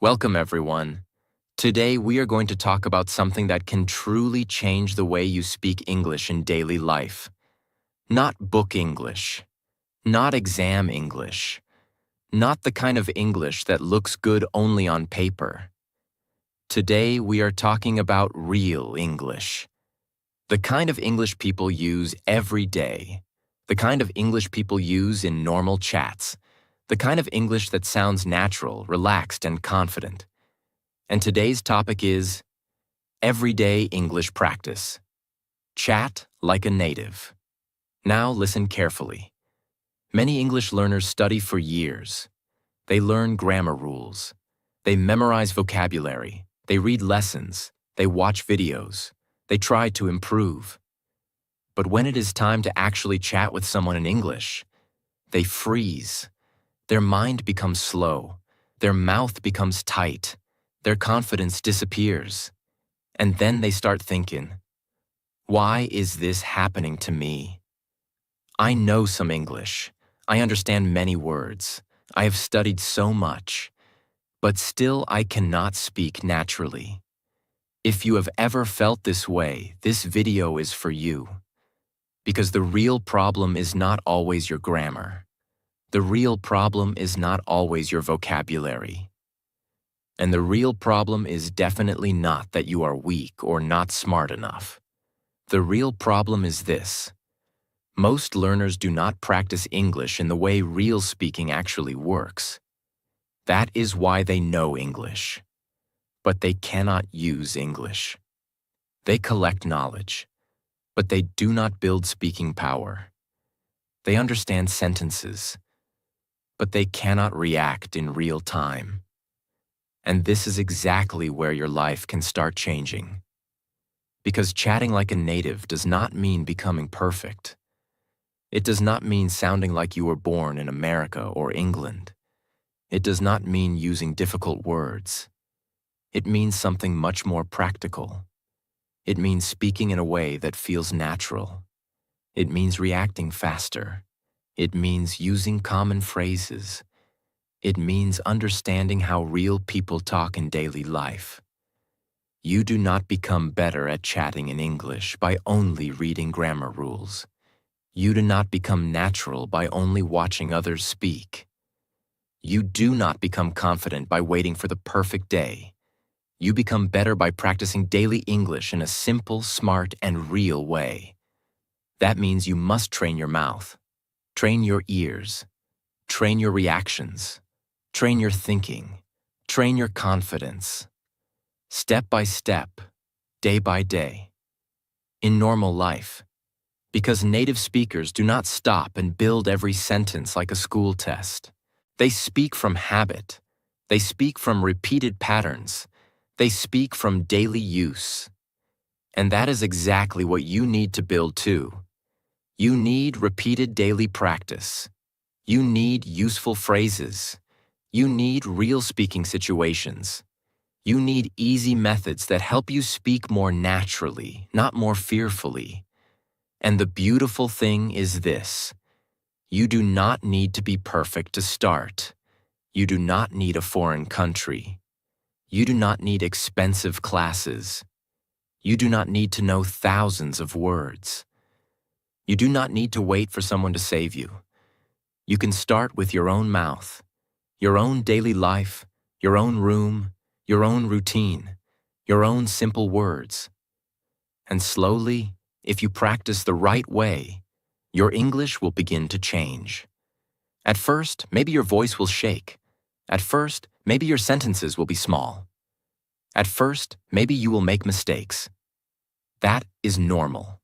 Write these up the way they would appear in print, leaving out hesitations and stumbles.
Welcome, everyone. Today, we are going to talk about something that can truly change the way you speak English in daily life. Not book English, not exam English, not the kind of English that looks good only on paper. Today, we are talking about real English. The kind of English people use every day. The kind of English people use in normal chats. The kind of English that sounds natural, relaxed, and confident. And today's topic is everyday English practice. Chat like a native. Now listen carefully. Many English learners study for years. They learn grammar rules. They memorize vocabulary. They read lessons. They watch videos. They try to improve. But when it is time to actually chat with someone in English, they freeze. Their mind becomes slow. Their mouth becomes tight. Their confidence disappears. And then they start thinking, why is this happening to me? I know some English. I understand many words. I have studied so much. But still I cannot speak naturally. If you have ever felt this way, this video is for you. Because the real problem is not always your grammar. The real problem is not always your vocabulary. And the real problem is definitely not that you are weak or not smart enough. The real problem is this. Most learners do not practice English in the way real speaking actually works. That is why they know English. But they cannot use English. They collect knowledge, but they do not build speaking power. They understand sentences, but they cannot react in real time. And this is exactly where your life can start changing. Because chatting like a native does not mean becoming perfect. It does not mean sounding like you were born in America or England. It does not mean using difficult words. It means something much more practical. It means speaking in a way that feels natural. It means reacting faster. It means using common phrases. It means understanding how real people talk in daily life. You do not become better at chatting in English by only reading grammar rules. You do not become natural by only watching others speak. You do not become confident by waiting for the perfect day. You become better by practicing daily English in a simple, smart, and real way. That means you must train your mouth. Train your ears, train your reactions, train your thinking, train your confidence. Step by step, day by day. In normal life. Because native speakers do not stop and build every sentence like a school test. They speak from habit. They speak from repeated patterns. They speak from daily use. And that is exactly what you need to build too. You need repeated daily practice. You need useful phrases. You need real speaking situations. You need easy methods that help you speak more naturally, not more fearfully. And the beautiful thing is this. You do not need to be perfect to start. You do not need a foreign country. You do not need expensive classes. You do not need to know thousands of words. You do not need to wait for someone to save you. You can start with your own mouth, your own daily life, your own room, your own routine, your own simple words. And slowly, if you practice the right way, your English will begin to change. At first, maybe your voice will shake. At first, maybe your sentences will be small. At first, maybe you will make mistakes. That is normal.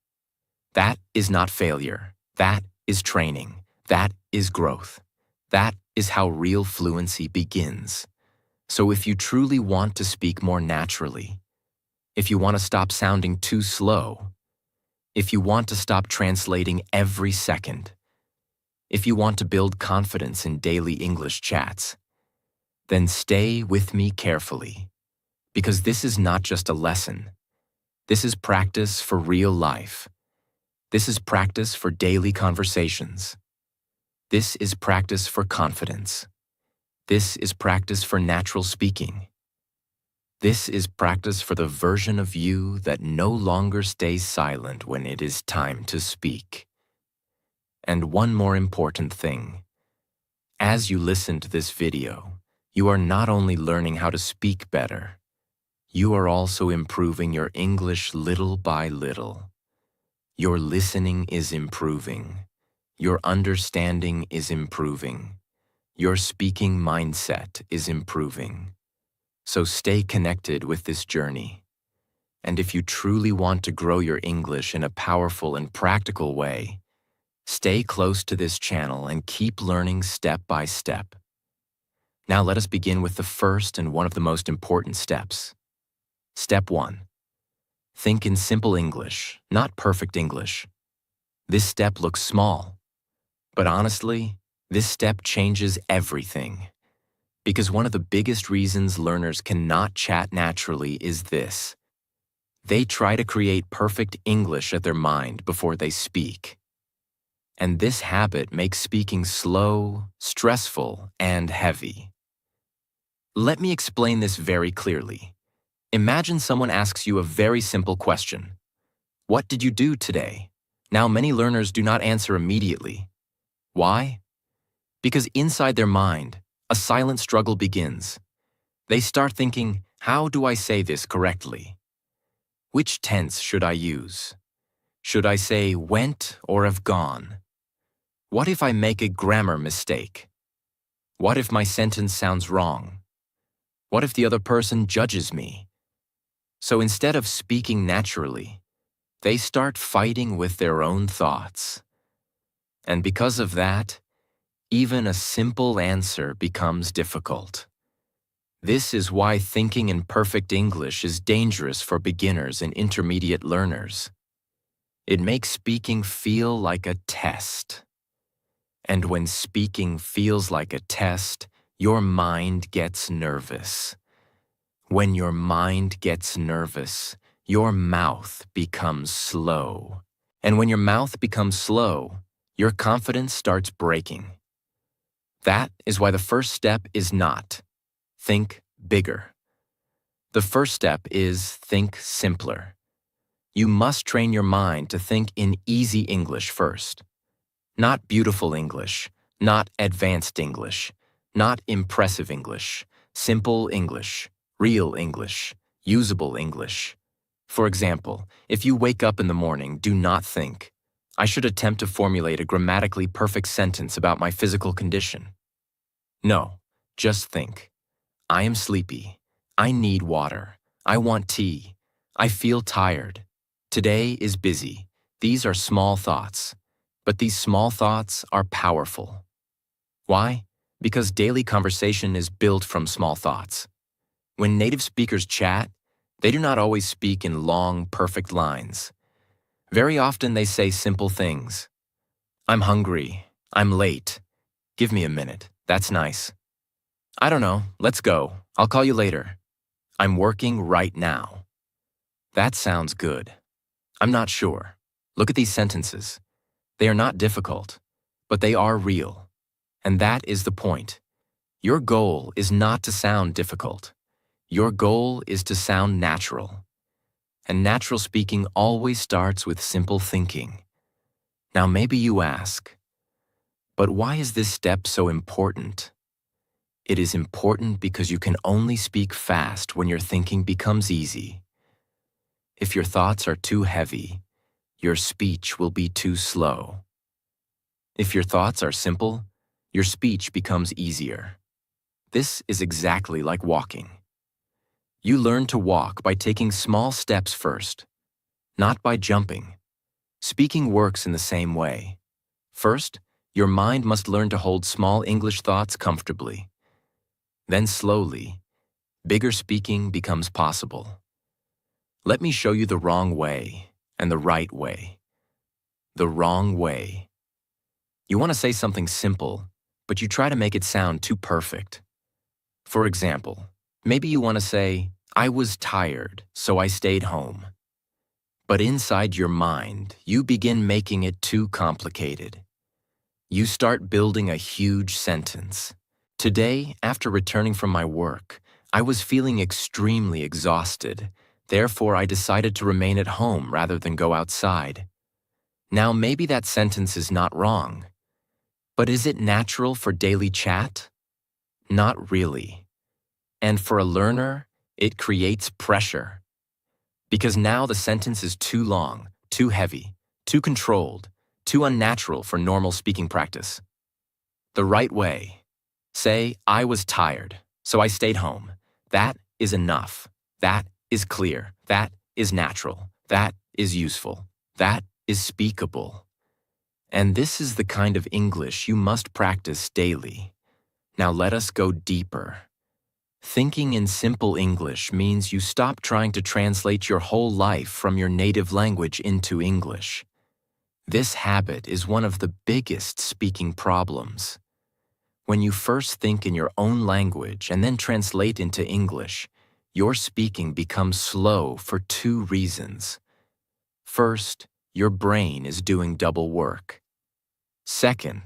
That is not failure. That is training. That is growth. That is how real fluency begins. So if you truly want to speak more naturally, if you want to stop sounding too slow, if you want to stop translating every second, if you want to build confidence in daily English chats, then stay with me carefully, because this is not just a lesson. This is practice for real life. This is practice for daily conversations. This is practice for confidence. This is practice for natural speaking. This is practice for the version of you that no longer stays silent when it is time to speak. And one more important thing. As you listen to this video, you are not only learning how to speak better, you are also improving your English little by little. Your listening is improving. Your understanding is improving. Your speaking mindset is improving. So stay connected with this journey. And if you truly want to grow your English in a powerful and practical way, stay close to this channel and keep learning step by step. Now let us begin with the first and one of the most important steps. Step 1. Think in simple English, not perfect English. This step looks small, but honestly, this step changes everything. Because one of the biggest reasons learners cannot chat naturally is this. They try to create perfect English at their mind before they speak. And this habit makes speaking slow, stressful, and heavy. Let me explain this very clearly. Imagine someone asks you a very simple question. What did you do today? Now, many learners do not answer immediately. Why? Because inside their mind, a silent struggle begins. They start thinking, how do I say this correctly? Which tense should I use? Should I say went or have gone? What if I make a grammar mistake? What if my sentence sounds wrong? What if the other person judges me? So instead of speaking naturally, they start fighting with their own thoughts. And because of that, even a simple answer becomes difficult. This is why thinking in perfect English is dangerous for beginners and intermediate learners. It makes speaking feel like a test. And when speaking feels like a test, your mind gets nervous. When your mind gets nervous, your mouth becomes slow. And when your mouth becomes slow, your confidence starts breaking. That is why the first step is not think bigger. The first step is think simpler. You must train your mind to think in easy English first. Not beautiful English, not advanced English, not impressive English, simple English, real English, usable English. For example, if you wake up in the morning, do not think, I should attempt to formulate a grammatically perfect sentence about my physical condition. No, just think, I am sleepy, I need water, I want tea, I feel tired, today is busy. These are small thoughts, but these small thoughts are powerful. Why? Because daily conversation is built from small thoughts. When native speakers chat, they do not always speak in long, perfect lines. Very often they say simple things. I'm hungry. I'm late. Give me a minute. That's nice. I don't know. Let's go. I'll call you later. I'm working right now. That sounds good. I'm not sure. Look at these sentences. They are not difficult, but they are real. And that is the point. Your goal is not to sound difficult. Your goal is to sound natural. And natural speaking always starts with simple thinking. Now maybe you ask, but why is this step so important? It is important because you can only speak fast when your thinking becomes easy. If your thoughts are too heavy, your speech will be too slow. If your thoughts are simple, your speech becomes easier. This is exactly like walking. You learn to walk by taking small steps first, not by jumping. Speaking works in the same way. First, your mind must learn to hold small English thoughts comfortably. Then slowly, bigger speaking becomes possible. Let me show you the wrong way and the right way. The wrong way. You want to say something simple, but you try to make it sound too perfect. For example, maybe you want to say, I was tired, so I stayed home. But inside your mind, you begin making it too complicated. You start building a huge sentence. Today, after returning from my work, I was feeling extremely exhausted. Therefore, I decided to remain at home rather than go outside. Now, maybe that sentence is not wrong. But is it natural for daily chat? Not really. And for a learner, it creates pressure. Because now the sentence is too long, too heavy, too controlled, too unnatural for normal speaking practice. The right way. Say, I was tired, so I stayed home. That is enough. That is clear. That is natural. That is useful. That is speakable. And this is the kind of English you must practice daily. Now let us go deeper. Thinking in simple English means you stop trying to translate your whole life from your native language into English. This habit is one of the biggest speaking problems. When you first think in your own language and then translate into English, your speaking becomes slow for two reasons. First, your brain is doing double work. Second,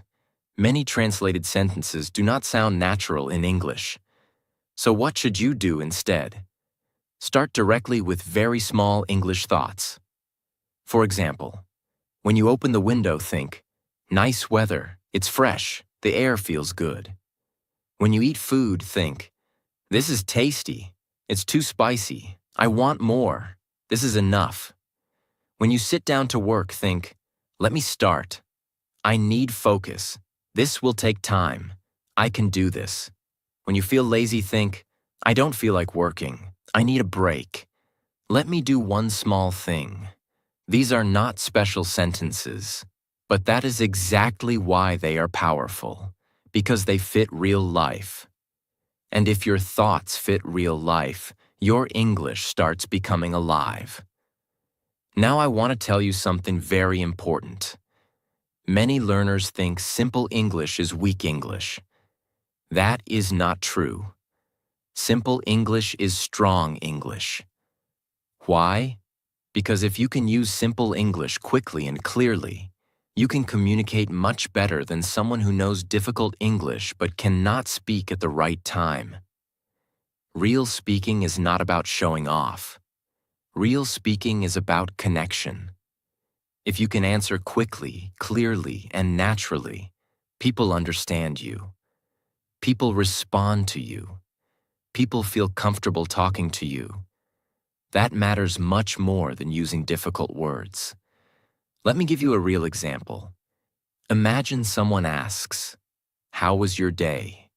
many translated sentences do not sound natural in English. So what should you do instead? Start directly with very small English thoughts. For example, when you open the window, think, nice weather, it's fresh, the air feels good. When you eat food, think, this is tasty, it's too spicy, I want more, this is enough. When you sit down to work, think, let me start. I need focus. This will take time. I can do this. When you feel lazy, think, I don't feel like working. I need a break. Let me do one small thing. These are not special sentences, but that is exactly why they are powerful, because they fit real life. And if your thoughts fit real life, your English starts becoming alive. Now I want to tell you something very important. Many learners think simple English is weak English. That is not true. Simple English is strong English. Why? Because if you can use simple English quickly and clearly, you can communicate much better than someone who knows difficult English but cannot speak at the right time. Real speaking is not about showing off. Real speaking is about connection. If you can answer quickly, clearly, and naturally, people understand you. People respond to you. People feel comfortable talking to you. That matters much more than using difficult words. Let me give you a real example. Imagine someone asks, "How was your day?"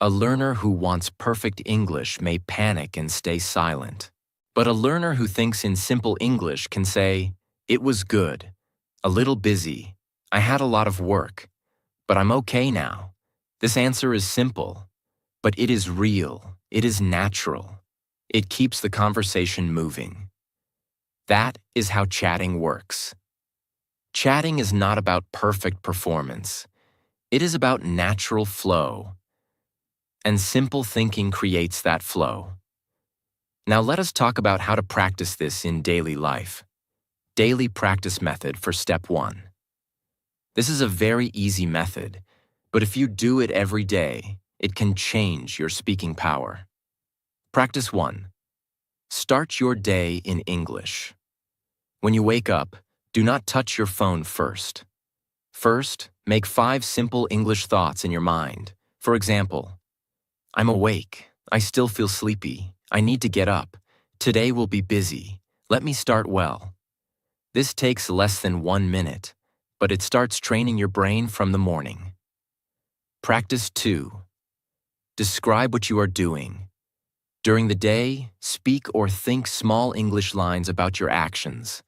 A learner who wants perfect English may panic and stay silent. But a learner who thinks in simple English can say, "It was good, a little busy, I had a lot of work, but I'm okay now." This answer is simple, but it is real, it is natural. It keeps the conversation moving. That is how chatting works. Chatting is not about perfect performance. It is about natural flow. And simple thinking creates that flow. Now let us talk about how to practice this in daily life. Daily practice method for step 1. This is a very easy method, but if you do it every day, it can change your speaking power. Practice 1. Start your day in English. When you wake up, do not touch your phone first. First, make 5 simple English thoughts in your mind. For example, I'm awake. I still feel sleepy. I need to get up. Today will be busy. Let me start well. This takes less than 1 minute, but it starts training your brain from the morning. Practice 2. Describe what you are doing. During the day, speak or think small English lines about your actions.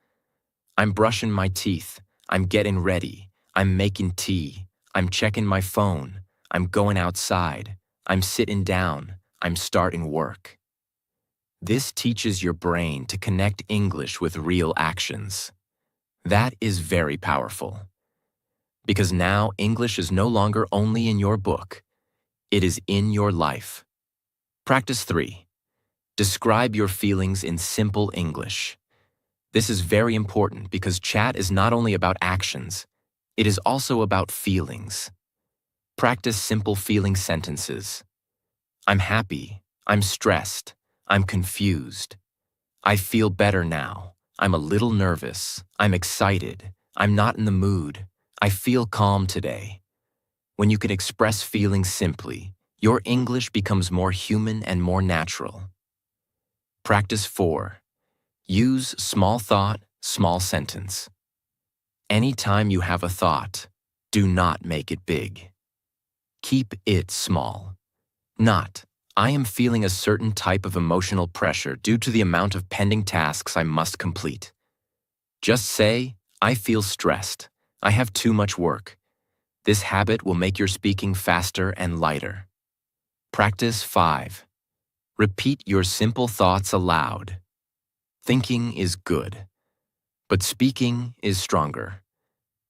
I'm brushing my teeth. I'm getting ready. I'm making tea. I'm checking my phone. I'm going outside. I'm sitting down. I'm starting work. This teaches your brain to connect English with real actions. That is very powerful. Because now English is no longer only in your book. It is in your life. Practice 3. Describe your feelings in simple English. This is very important because chat is not only about actions, it is also about feelings. Practice simple feeling sentences. I'm happy. I'm stressed. I'm confused. I feel better now. I'm a little nervous. I'm excited. I'm not in the mood. I feel calm today. When you can express feelings simply, your English becomes more human and more natural. Practice 4. Use small thought, small sentence. Anytime you have a thought, do not make it big. Keep it small. Not, I am feeling a certain type of emotional pressure due to the amount of pending tasks I must complete. Just say, I feel stressed. I have too much work. This habit will make your speaking faster and lighter. Practice 5. Repeat your simple thoughts aloud. Thinking is good, but speaking is stronger.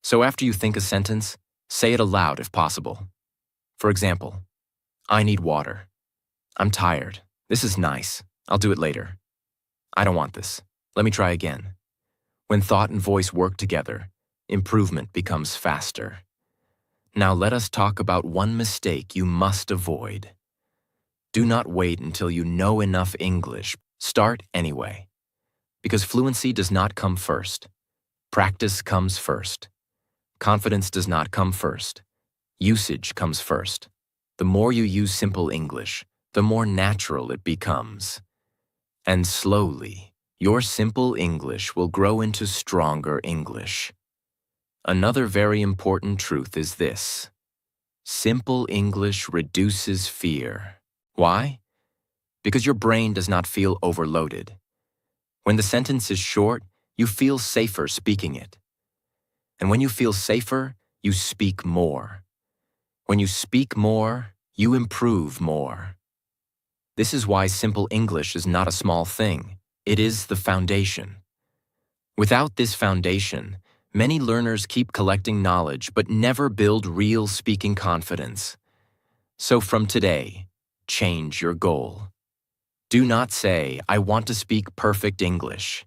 So after you think a sentence, say it aloud if possible. For example, I need water. I'm tired. This is nice. I'll do it later. I don't want this. Let me try again. When thought and voice work together, improvement becomes faster. Now let us talk about one mistake you must avoid. Do not wait until you know enough English. Start anyway. Because fluency does not come first. Practice comes first. Confidence does not come first. Usage comes first. The more you use simple English, the more natural it becomes. And slowly, your simple English will grow into stronger English. Another very important truth is this. Simple English reduces fear. Why? Because your brain does not feel overloaded. When the sentence is short, you feel safer speaking it. And when you feel safer, you speak more. When you speak more, you improve more. This is why simple English is not a small thing. It is the foundation. Without this foundation, many learners keep collecting knowledge but never build real speaking confidence. So from today, change your goal. Do not say, I want to speak perfect English.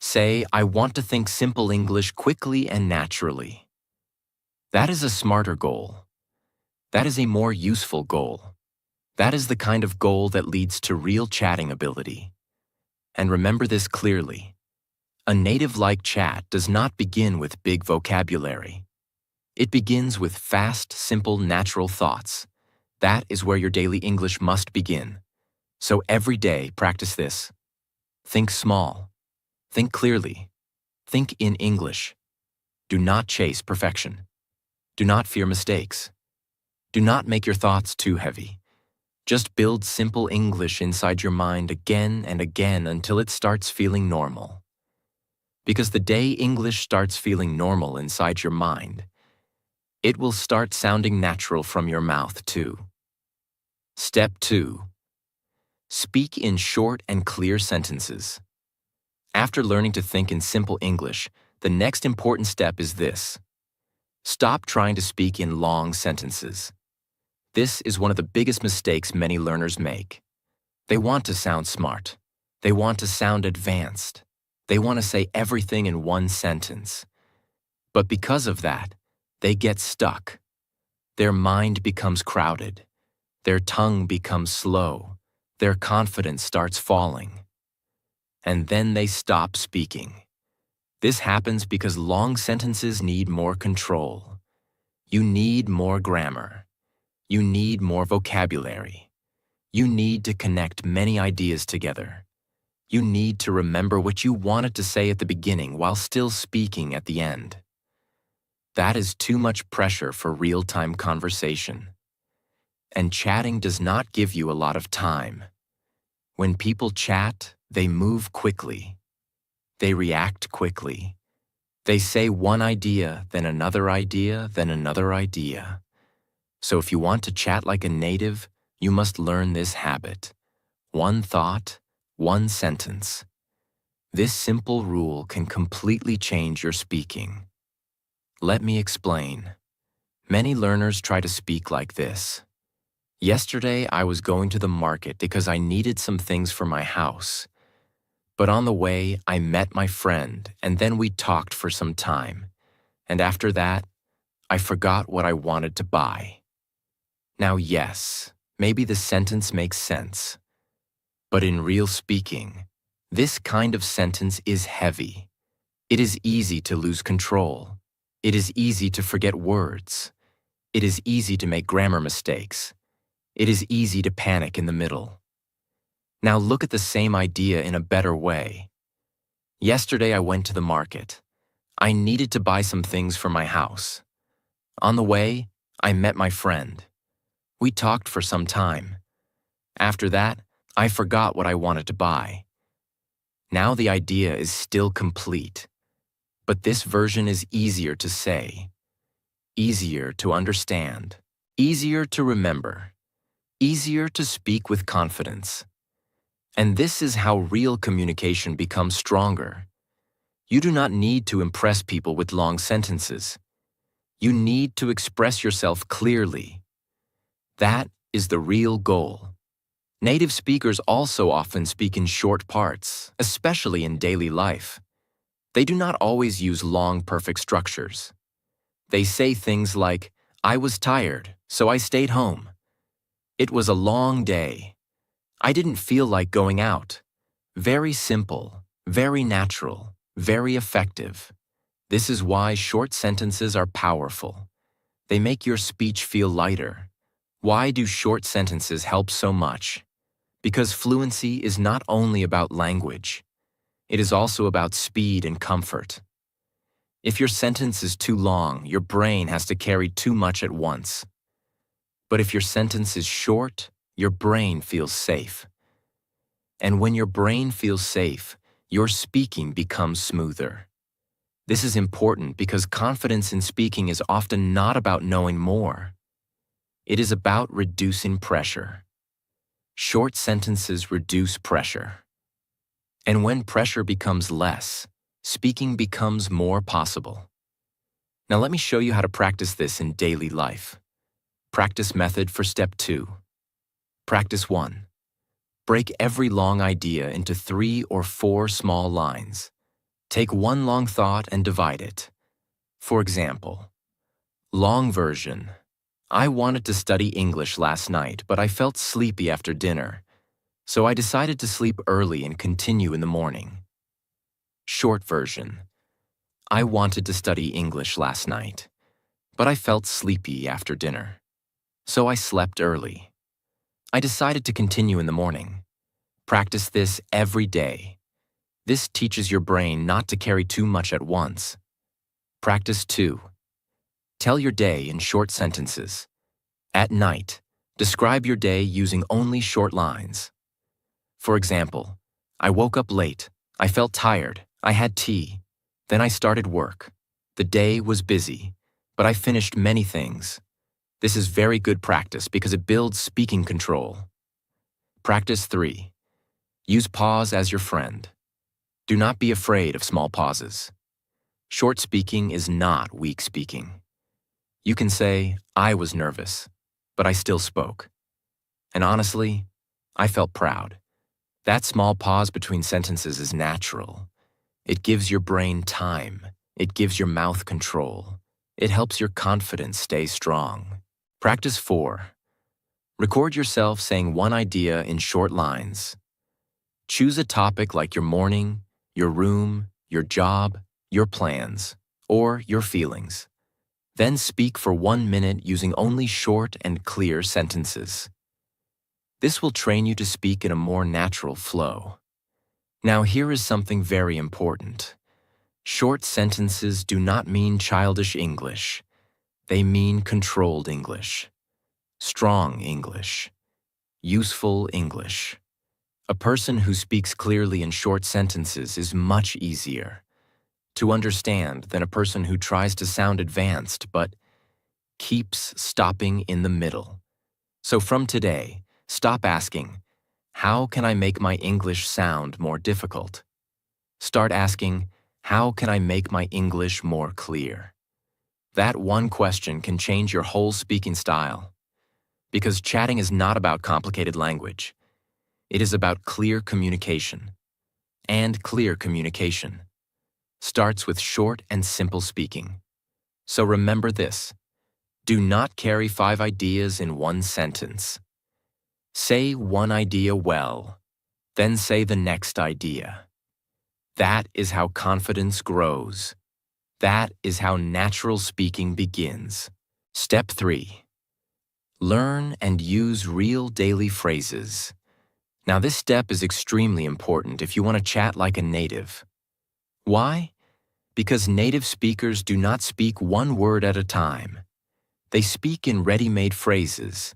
Say, I want to think simple English quickly and naturally. That is a smarter goal. That is a more useful goal. That is the kind of goal that leads to real chatting ability. And remember this clearly. A native-like chat does not begin with big vocabulary. It begins with fast, simple, natural thoughts. That is where your daily English must begin. So every day, practice this. Think small. Think clearly. Think in English. Do not chase perfection. Do not fear mistakes. Do not make your thoughts too heavy. Just build simple English inside your mind again and again until it starts feeling normal. Because the day English starts feeling normal inside your mind, it will start sounding natural from your mouth too. Step 2. Speak in short and clear sentences. After learning to think in simple English, the next important step is this. Stop trying to speak in long sentences. This is one of the biggest mistakes many learners make. They want to sound smart. They want to sound advanced. They want to say everything in one sentence. But because of that, they get stuck. Their mind becomes crowded. Their tongue becomes slow. Their confidence starts falling. And then they stop speaking. This happens because long sentences need more control. You need more grammar. You need more vocabulary. You need to connect many ideas together. You need to remember what you wanted to say at the beginning while still speaking at the end. That is too much pressure for real-time conversation. And chatting does not give you a lot of time. When people chat, they move quickly. They react quickly. They say one idea, then another idea, then another idea. So if you want to chat like a native, you must learn this habit. One thought, one sentence. This simple rule can completely change your speaking. Let me explain. Many learners try to speak like this. Yesterday, I was going to the market because I needed some things for my house. But on the way, I met my friend, and then we talked for some time. And after that, I forgot what I wanted to buy. Now, yes, maybe the sentence makes sense. But in real speaking, this kind of sentence is heavy. It is easy to lose control. It is easy to forget words. It is easy to make grammar mistakes. It is easy to panic in the middle. Now look at the same idea in a better way. Yesterday I went to the market. I needed to buy some things for my house. On the way, I met my friend. We talked for some time. After that, I forgot what I wanted to buy. Now the idea is still complete, but this version is easier to say, easier to understand, easier to remember, easier to speak with confidence. And this is how real communication becomes stronger. You do not need to impress people with long sentences. You need to express yourself clearly. That is the real goal. Native speakers also often speak in short parts, especially in daily life. They do not always use long, perfect structures. They say things like, "I was tired, so I stayed home." "It was a long day. I didn't feel like going out." Very simple, very natural, very effective. This is why short sentences are powerful. They make your speech feel lighter. Why do short sentences help so much? Because fluency is not only about language. It is also about speed and comfort. If your sentence is too long, your brain has to carry too much at once. But if your sentence is short, your brain feels safe. And when your brain feels safe, your speaking becomes smoother. This is important because confidence in speaking is often not about knowing more. It is about reducing pressure. Short sentences reduce pressure. And when pressure becomes less, speaking becomes more possible. Now let me show you how to practice this in daily life. Practice method for step 2. Practice 1. Break every long idea into 3 or 4 small lines. Take one long thought and divide it. For example, long version. I wanted to study English last night, but I felt sleepy after dinner, so I decided to sleep early and continue in the morning. Short version. I wanted to study English last night, but I felt sleepy after dinner, so I slept early. I decided to continue in the morning. Practice this every day. This teaches your brain not to carry too much at once. Practice 2. Tell your day in short sentences. At night, describe your day using only short lines. For example, I woke up late, I felt tired, I had tea, then I started work. The day was busy, but I finished many things. This is very good practice because it builds speaking control. Practice 3. Use pause as your friend. Do not be afraid of small pauses. Short speaking is not weak speaking. You can say, "I was nervous, but I still spoke. And honestly, I felt proud." That small pause between sentences is natural. It gives your brain time. It gives your mouth control. It helps your confidence stay strong. Practice 4. Record yourself saying one idea in short lines. Choose a topic like your morning, your room, your job, your plans, or your feelings. Then speak for 1 minute using only short and clear sentences. This will train you to speak in a more natural flow. Now here is something very important. Short sentences do not mean childish English. They mean controlled English, strong English, useful English. A person who speaks clearly in short sentences is much easier to understand than a person who tries to sound advanced but keeps stopping in the middle. So from today, stop asking, "How can I make my English sound more difficult?" Start asking, "How can I make my English more clear?" That one question can change your whole speaking style. Because chatting is not about complicated language. It is about clear communication. And clear communication starts with short and simple speaking. So remember this. Do not carry 5 ideas in one sentence. Say one idea well. Then say the next idea. That is how confidence grows. That is how natural speaking begins. Step 3. Learn and use real daily phrases. Now, this step is extremely important if you want to chat like a native. Why? Because native speakers do not speak one word at a time. They speak in ready-made phrases.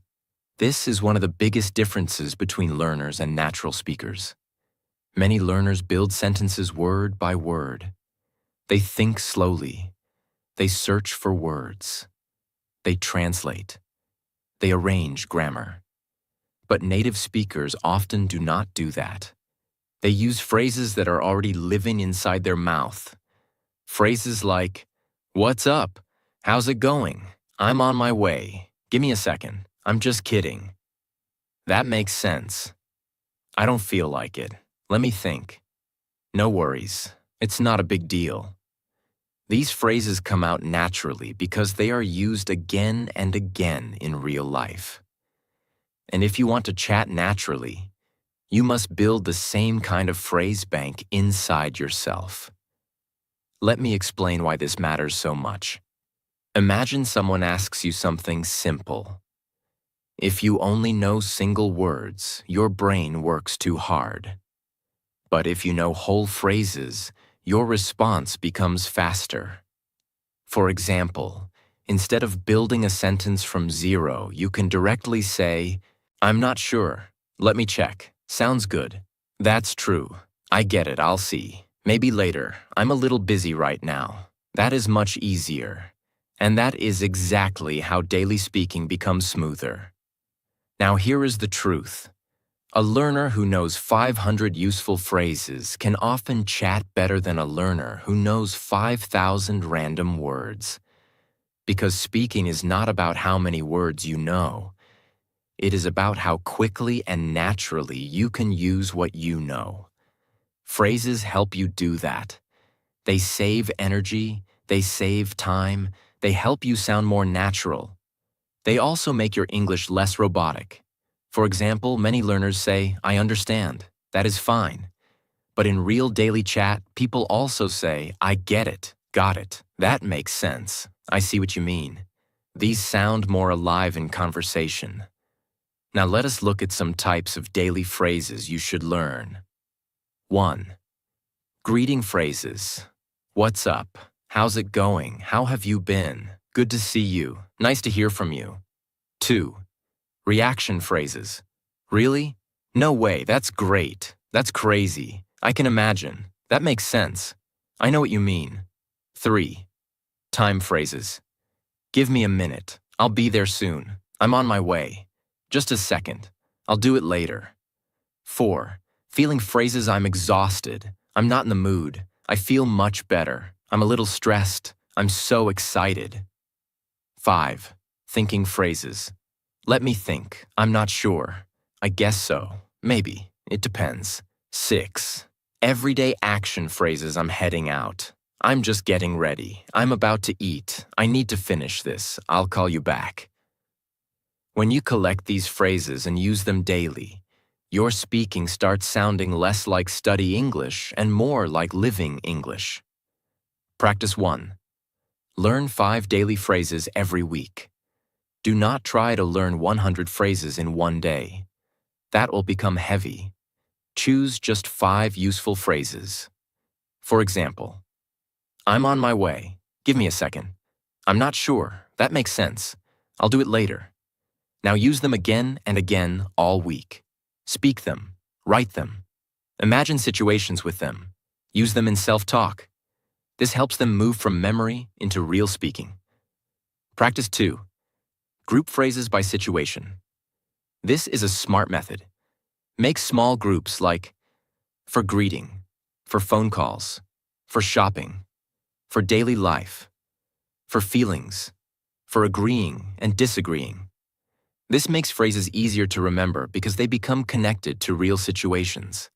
This is one of the biggest differences between learners and natural speakers. Many learners build sentences word by word. They think slowly. They search for words. They translate. They arrange grammar. But native speakers often do not do that. They use phrases that are already living inside their mouth. Phrases like, "What's up? How's it going? I'm on my way. Give me a second. I'm just kidding. That makes sense. I don't feel like it. Let me think. No worries. It's not a big deal." These phrases come out naturally because they are used again and again in real life. And if you want to chat naturally, you must build the same kind of phrase bank inside yourself. Let me explain why this matters so much. Imagine someone asks you something simple. If you only know single words, your brain works too hard. But if you know whole phrases, your response becomes faster. For example, instead of building a sentence from zero, you can directly say, "I'm not sure. Let me check. Sounds good. That's true. I get it. I'll see. Maybe later. I'm a little busy right now." That is much easier. And that is exactly how daily speaking becomes smoother. Now here is the truth. A learner who knows 500 useful phrases can often chat better than a learner who knows 5,000 random words. Because speaking is not about how many words you know. It is about how quickly and naturally you can use what you know. Phrases help you do that. They save energy, they save time, they help you sound more natural. They also make your English less robotic. For example, many learners say, "I understand." That is fine. But in real daily chat, people also say, "I get it, got it. That makes sense. I see what you mean." These sound more alive in conversation. Now let us look at some types of daily phrases you should learn. 1. Greeting phrases. What's up? How's it going? How have you been? Good to see you. Nice to hear from you. 2. Reaction phrases. Really? No way, that's great. That's crazy. I can imagine. That makes sense. I know what you mean. 3. Time phrases. Give me a minute. I'll be there soon. I'm on my way. Just a second. I'll do it later. 4. Feeling phrases. I'm exhausted. I'm not in the mood. I feel much better. I'm a little stressed. I'm so excited. 5. Thinking phrases. Let me think. I'm not sure. I guess so. Maybe. It depends. 6. Everyday action phrases. I'm heading out. I'm just getting ready. I'm about to eat. I need to finish this. I'll call you back. When you collect these phrases and use them daily, your speaking starts sounding less like study English and more like living English. Practice 1. Learn 5 daily phrases every week. Do not try to learn 100 phrases in one day. That will become heavy. Choose just 5 useful phrases. For example, I'm on my way. Give me a second. I'm not sure. That makes sense. I'll do it later. Now use them again and again all week. Speak them. Write them. Imagine situations with them. Use them in self-talk. This helps them move from memory into real speaking. Practice 2. Group phrases by situation. This is a smart method. Make small groups like for greeting, for phone calls, for shopping, for daily life, for feelings, for agreeing and disagreeing. This makes phrases easier to remember because they become connected to real situations.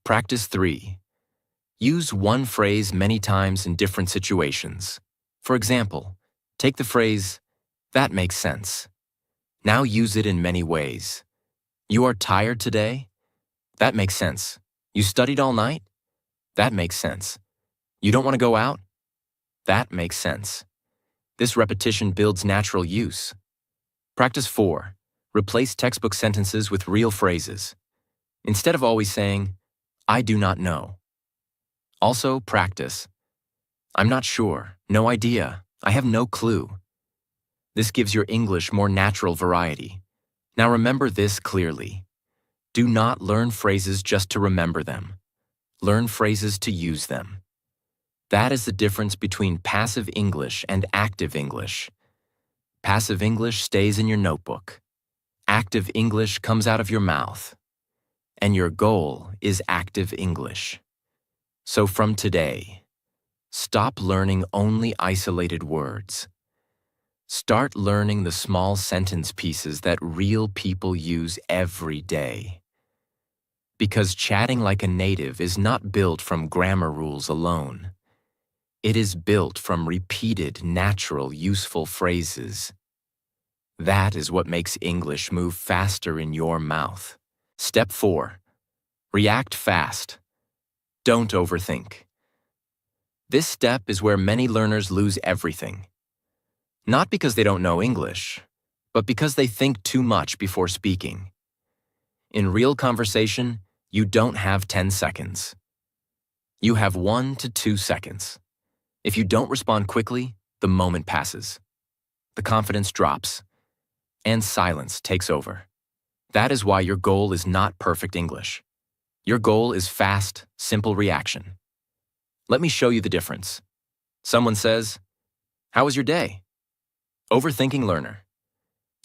Practice 3. Use one phrase many times in different situations. For example, take the phrase, "That makes sense." Now use it in many ways. You are tired today? That makes sense. You studied all night? That makes sense. You don't want to go out? That makes sense. This repetition builds natural use. Practice 4. Replace textbook sentences with real phrases. Instead of always saying, I do not know. Also, practice. I'm not sure, no idea, I have no clue. This gives your English more natural variety. Now remember this clearly. Do not learn phrases just to remember them. Learn phrases to use them. That is the difference between passive English and active English. Passive English stays in your notebook. Active English comes out of your mouth. And your goal is active English. So from today, stop learning only isolated words. Start learning the small sentence pieces that real people use every day. Because chatting like a native is not built from grammar rules alone. It is built from repeated, natural, useful phrases. That is what makes English move faster in your mouth. Step 4. React fast. Don't overthink. This step is where many learners lose everything. Not because they don't know English, but because they think too much before speaking. In real conversation, you don't have 10 seconds. You have 1 to 2 seconds. If you don't respond quickly, the moment passes. The confidence drops, and silence takes over. That is why your goal is not perfect English. Your goal is fast, simple reaction. Let me show you the difference. Someone says, "How was your day?" Overthinking learner.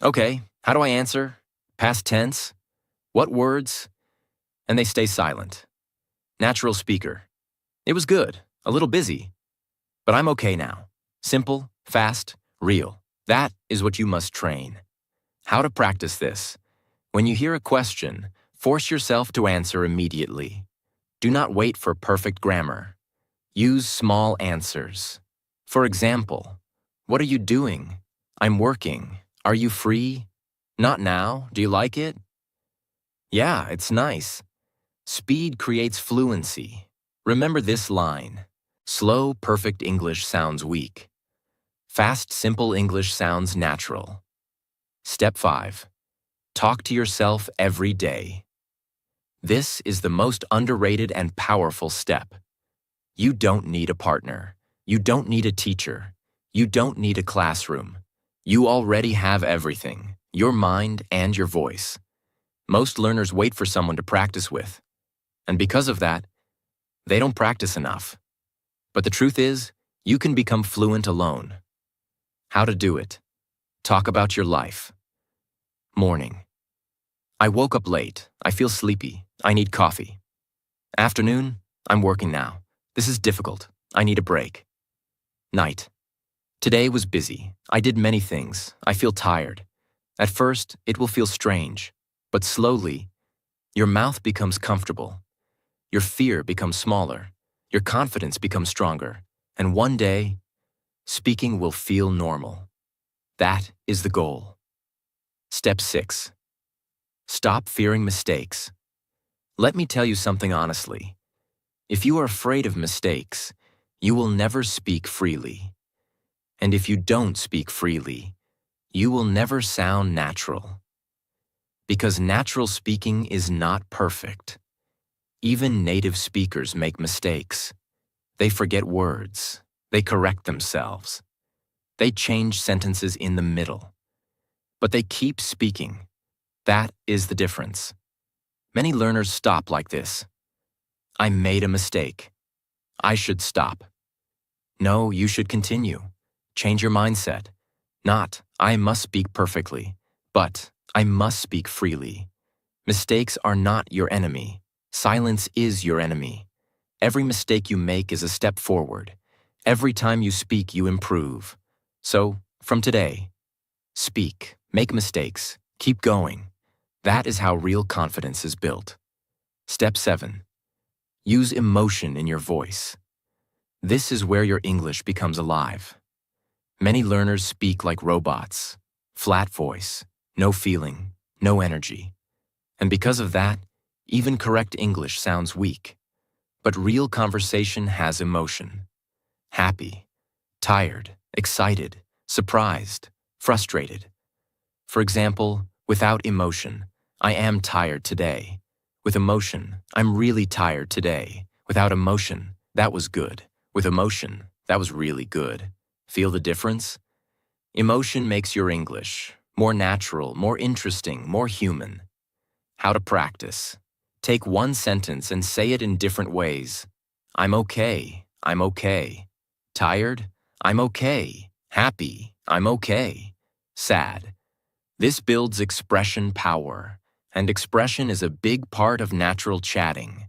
Okay, how do I answer? Past tense? What words? And they stay silent. Natural speaker. It was good, a little busy, but I'm okay now. Simple, fast, real. That is what you must train. How to practice this? When you hear a question, force yourself to answer immediately. Do not wait for perfect grammar. Use small answers. For example, what are you doing? I'm working. Are you free? Not now. Do you like it? Yeah, it's nice. Speed creates fluency. Remember this line. Slow, perfect English sounds weak. Fast, simple English sounds natural. Step 5. Talk to yourself every day. This is the most underrated and powerful step. You don't need a partner. You don't need a teacher. You don't need a classroom. You already have everything, your mind and your voice. Most learners wait for someone to practice with. And because of that, they don't practice enough. But the truth is, you can become fluent alone. How to do it? Talk about your life. Morning. I woke up late. I feel sleepy. I need coffee. Afternoon. I'm working now. This is difficult. I need a break. Night. Today was busy. I did many things. I feel tired. At first, it will feel strange, but slowly, your mouth becomes comfortable. Your fear becomes smaller. Your confidence becomes stronger. And one day, speaking will feel normal. That is the goal. Step 6. Stop fearing mistakes. Let me tell you something honestly. If you are afraid of mistakes, you will never speak freely. And if you don't speak freely, you will never sound natural. Because natural speaking is not perfect. Even native speakers make mistakes. They forget words. They correct themselves. They change sentences in the middle. But they keep speaking. That is the difference. Many learners stop like this. I made a mistake. I should stop. No, you should continue. Change your mindset. Not, I must speak perfectly, but I must speak freely. Mistakes are not your enemy. Silence is your enemy. Every mistake you make is a step forward. Every time you speak, you improve. So, from today, speak, make mistakes, keep going. That is how real confidence is built. Step 7. Use emotion in your voice. This is where your English becomes alive. Many learners speak like robots, flat voice, no feeling, no energy. And because of that, Even correct English sounds weak. But real conversation has emotion. Happy, tired, excited, surprised, frustrated. For example, without emotion, I am tired today. With emotion, I'm really tired today. Without emotion, that was good. With emotion, that was really good. Feel the difference? Emotion makes your English more natural, more interesting, more human. How to practice. Take one sentence and say it in different ways. I'm okay. I'm okay. Tired? I'm okay. Happy? I'm okay. Sad? This builds expression power, and expression is a big part of natural chatting.